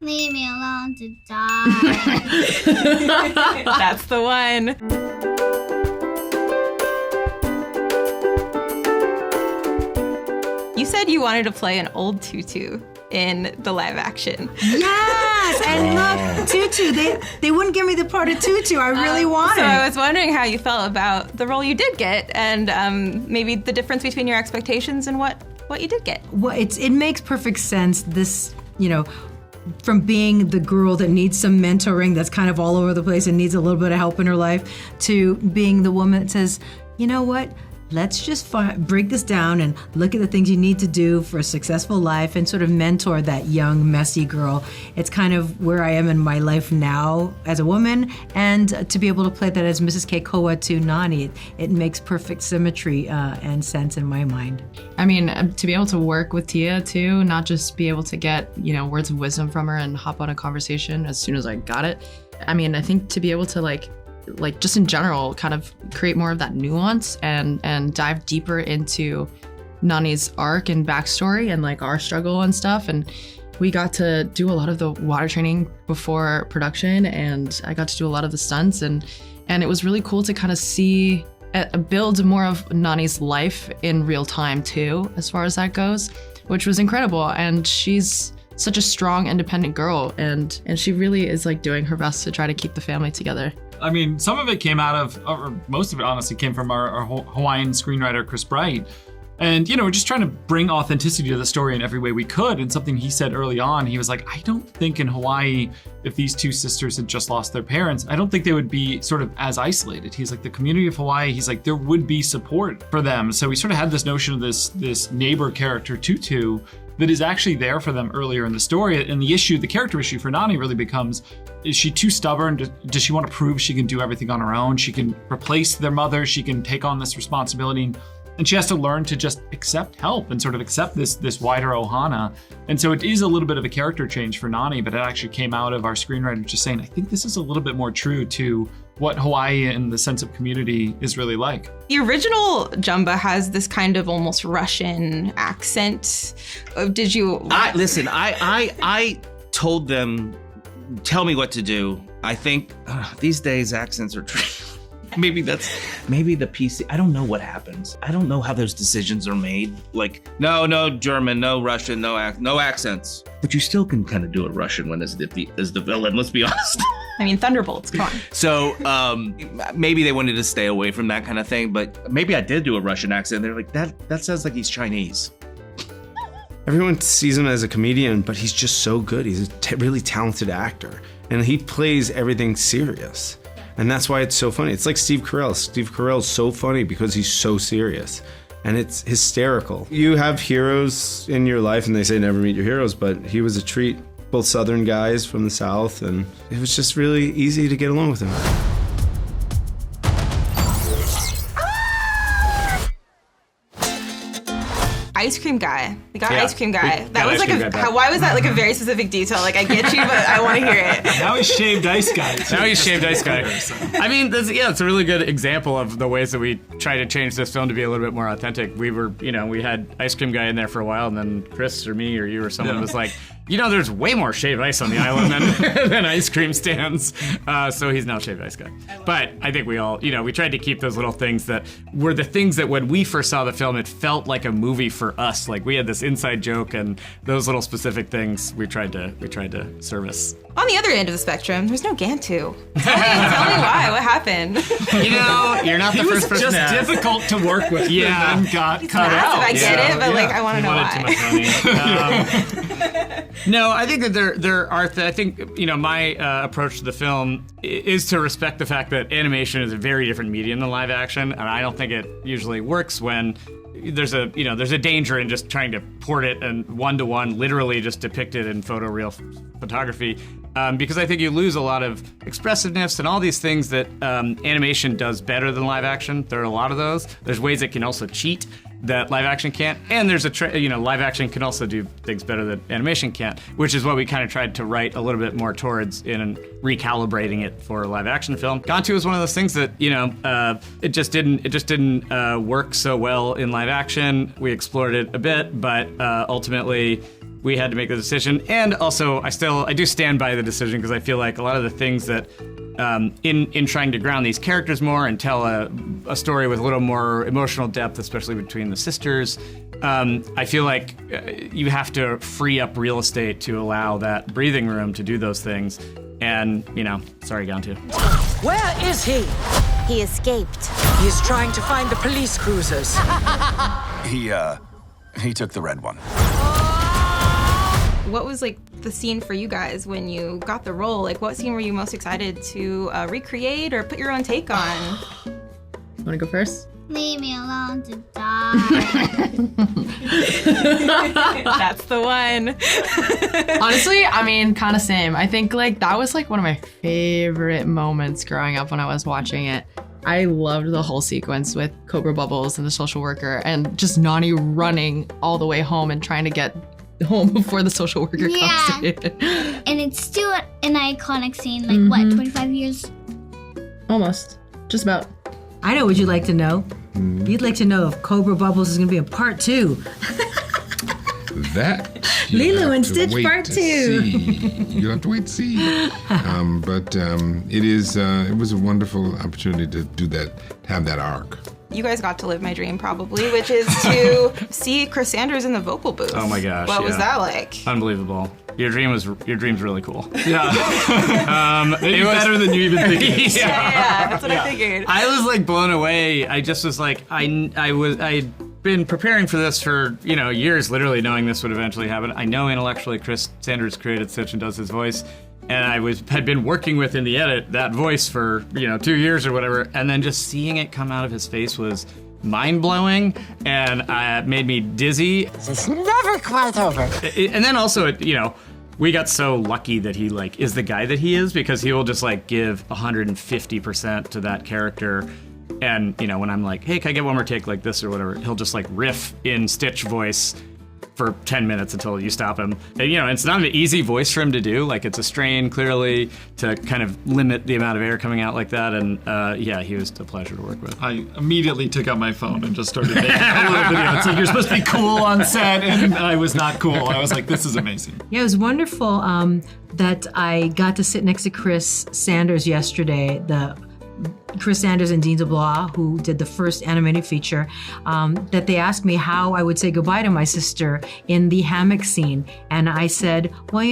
Leave me alone to die. That's the one. You said you wanted to play an old Tutu in the live action. Yes, and look, Tutu, they wouldn't give me the part of Tutu I really wanted. So I was wondering how you felt about the role you did get, and maybe the difference between your expectations and what you did get. Well, it makes perfect sense. This, from being the girl that needs some mentoring, that's kind of all over the place and needs a little bit of help in her life, to being the woman that says, you know what? Let's just break this down and look at the things you need to do for a successful life and sort of mentor that young, messy girl. It's kind of where I am in my life now as a woman, and to be able to play that as Mrs. Keikoa to Nani, it makes perfect symmetry and sense in my mind. I mean, to be able to work with Tia too, not just be able to get, words of wisdom from her and hop on a conversation as soon as I got it. I mean, I think to be able to like just in general, kind of create more of that nuance and dive deeper into Nani's arc and backstory and like our struggle and stuff. And we got to do a lot of the water training before production, and I got to do a lot of the stunts, and it was really cool to kind of see build more of Nani's life in real time too, as far as that goes, which was incredible. And she's such a strong, independent girl, and she really is like doing her best to try to keep the family together. I mean, some of it came out of, or most of it honestly came from our Hawaiian screenwriter, Chris Bright. And, we're just trying to bring authenticity to the story in every way we could. And something he said early on, he was like, I don't think in Hawaii, if these two sisters had just lost their parents, I don't think they would be sort of as isolated. He's like, the community of Hawaii, he's like, there would be support for them. So we sort of had this notion of this neighbor character, Tutu, that is actually there for them earlier in the story. And the character issue for Nani really becomes, is she too stubborn? Does she want to prove she can do everything on her own? She can replace their mother. She can take on this responsibility. And she has to learn to just accept help and sort of accept this wider ohana. And so it is a little bit of a character change for Nani, but it actually came out of our screenwriter just saying, I think this is a little bit more true to what Hawaii and the sense of community is really like. The original Jumba has this kind of almost Russian accent. Did you? Listen, I told them, tell me what to do. I think these days accents are tricky. Maybe the PC. I don't know what happens. I don't know how those decisions are made. Like, no German, no Russian, no accents. But you still can kind of do a Russian one as the villain, let's be honest. I mean, Thunderbolts, come on. So maybe they wanted to stay away from that kind of thing, but maybe I did do a Russian accent. They're like, that sounds like he's Chinese. Everyone sees him as a comedian, but he's just so good. He's a really talented actor, and he plays everything serious. And that's why it's so funny. It's like Steve Carell. Steve Carell's so funny because he's so serious. And it's hysterical. You have heroes in your life, and they say never meet your heroes, but he was a treat. Both Southern guys from the South, and it was just really easy to get along with him. Ice cream guy. We got ice cream guy. That was like why was that like a very specific detail? Like, I get you, but I want to hear it. Now he's shaved ice guy. I mean, it's a really good example of the ways that we try to change this film to be a little bit more authentic. We were, we had ice cream guy in there for a while, and then Chris or me or you or someone was like, there's way more shaved ice on the island than ice cream stands. So he's now shaved ice guy. But I think we all, we tried to keep those little things that were the things that when we first saw the film, it felt like a movie for us. Like, we had this inside joke, and those little specific things we tried to service. On the other end of the spectrum, there's no Gantu. Tell me why. What happened? You're not the first person to ask. He was just difficult to work with. Yeah. And then got cut out. I get it, but I want to know why. Too much money. No, I think that there are. I think my approach to the film is to respect the fact that animation is a very different medium than live action, and I don't think it usually works when there's a danger in just trying to port it and one-to-one, literally just depict it in photoreal photography, because I think you lose a lot of expressiveness and all these things that animation does better than live action. There are a lot of those. There's ways it can also cheat that live action can't, and there's live action can also do things better that animation can't, which is what we kind of tried to write a little bit more towards in recalibrating it for a live action film. Gantu is one of those things that it just didn't work so well in live action. We explored it a bit, but ultimately we had to make the decision. And also, I do stand by the decision because I feel like a lot of the things that in trying to ground these characters more and tell a story with a little more emotional depth, especially between the sisters, I feel like you have to free up real estate to allow that breathing room to do those things. And, sorry, Gantu. Where is he? He escaped. He is trying to find the police cruisers. He took the red one. What was like the scene for you guys when you got the role? Like, what scene were you most excited to recreate or put your own take on? Want to go first? Leave me alone to die. That's the one. Honestly, I mean, kind of same. I think like that was like one of my favorite moments growing up when I was watching it. I loved the whole sequence with Cobra Bubbles and the social worker and just Nani running all the way home and trying to get home before the social worker comes in. And it's still an iconic scene, like what, 25 years? Almost. Just about. I know what you'd like to know. You'd like to know if Cobra Bubbles is going to be a part 2. That Lilo and Stitch part 2. You'll have to wait to see. But it was a wonderful opportunity to do that, have that arc. You guys got to live my dream probably, which is to see Chris Sanders in the vocal booth. Oh my gosh. What was that like? Unbelievable. Your dream's really cool. Yeah. Maybe better than you even think it is. Yeah, that's what I figured. I was like blown away. I just was like, I'd been preparing for this for, years, literally knowing this would eventually happen. I know intellectually Chris Sanders created Stitch and does his voice. And I had been working with in the edit that voice for, 2 years or whatever. And then just seeing it come out of his face was mind-blowing and made me dizzy. It's never quite over. And then also, we got so lucky that he is the guy that he is because he will just give 150% to that character. And, when I'm like, hey, can I get one more take like this or whatever, he'll just riff in Stitch voice for 10 minutes until you stop him. And, it's not an easy voice for him to do. It's a strain, clearly, to kind of limit the amount of air coming out like that. And, he was a pleasure to work with. I immediately took out my phone and just started making a little video. It's like, you're supposed to be cool on set, and I was not cool. I was like, this is amazing. Yeah, it was wonderful that I got to sit next to Chris Sanders yesterday, Chris Sanders and Dean Fleischer, who did the first animated feature, that they asked me how I would say goodbye to my sister in the hammock scene. And I said, well,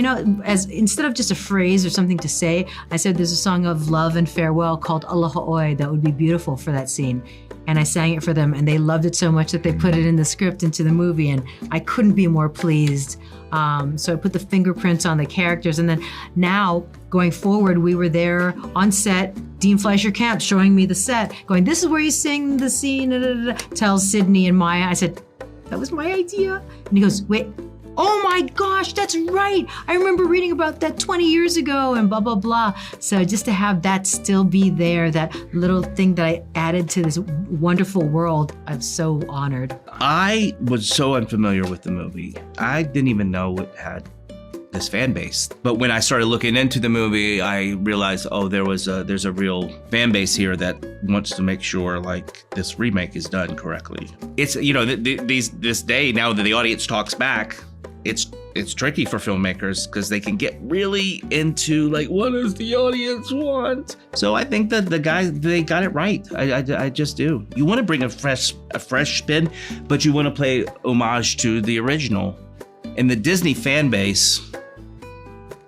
as instead of just a phrase or something to say, I said there's a song of love and farewell called Aloha Oi that would be beautiful for that scene. And I sang it for them, and they loved it so much that they put it in the script into the movie, and I couldn't be more pleased. So I put the fingerprints on the characters, and then now, going forward, we were there on set, Dean Fleischer Camp showing me the set, going, this is where you sing the scene, tells Sydney and Maia. I said, that was my idea. And he goes, wait, oh my gosh, that's right. I remember reading about that 20 years ago and blah, blah, blah. So just to have that still be there, that little thing that I added to this wonderful world, I'm so honored. I was so unfamiliar with the movie. I didn't even know it had this fan base. But when I started looking into the movie, I realized, there's a real fan base here that wants to make sure this remake is done correctly. It's, this day, now that the audience talks back, it's tricky for filmmakers because they can get really into what does the audience want? So I think that they got it right. I just do. You want to bring a fresh spin, but you want to play homage to the original. And the Disney fan base,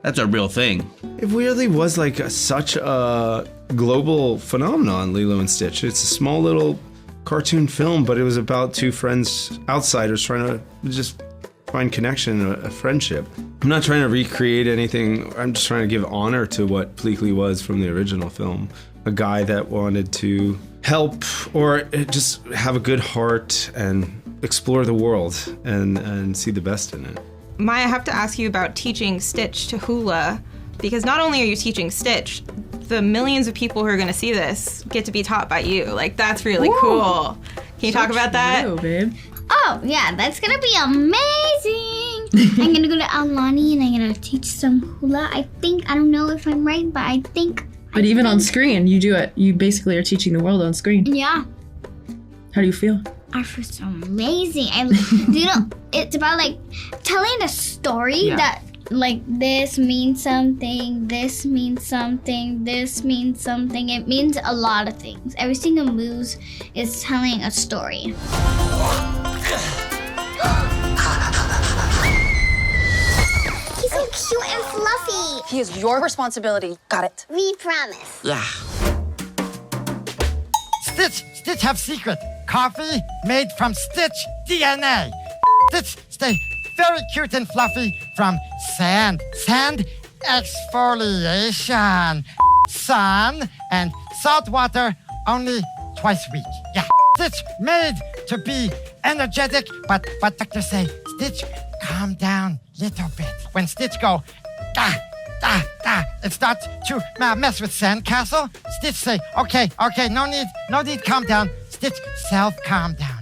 that's a real thing. It really was such a global phenomenon, Lilo and Stitch. It's a small little cartoon film, but it was about two friends, outsiders, trying to just find connection, a friendship. I'm not trying to recreate anything. I'm just trying to give honor to what Pleakley was from the original film. A guy that wanted to help or just have a good heart and explore the world and see the best in it. Maya, I have to ask you about teaching Stitch to Hula, because not only are you teaching Stitch, the millions of people who are going to see this get to be taught by you. That's really cool. Can you talk about that? True, babe. Oh, yeah, that's gonna be amazing. I'm gonna go to Aulani and I'm gonna teach some hula. I don't know if I'm right, but I think. But even on screen, you do it. You basically are teaching the world on screen. Yeah. How do you feel? are just amazing. It's about like telling a story that like this means something, this means something, this means something. It means a lot of things. Every single move is telling a story. He's so cute and fluffy. He is your responsibility. Got it. We promise. Yeah. Stitch have secret. Coffee made from Stitch DNA. Stitch stay very cute and fluffy from sand. Sand exfoliation. Sun and salt water only twice a week. Yeah. Stitch made to be energetic, but doctors say, Stitch, calm down little bit. When Stitch go, it starts to mess with sandcastle. Stitch say, okay, no need, calm down. Stitch, calm down.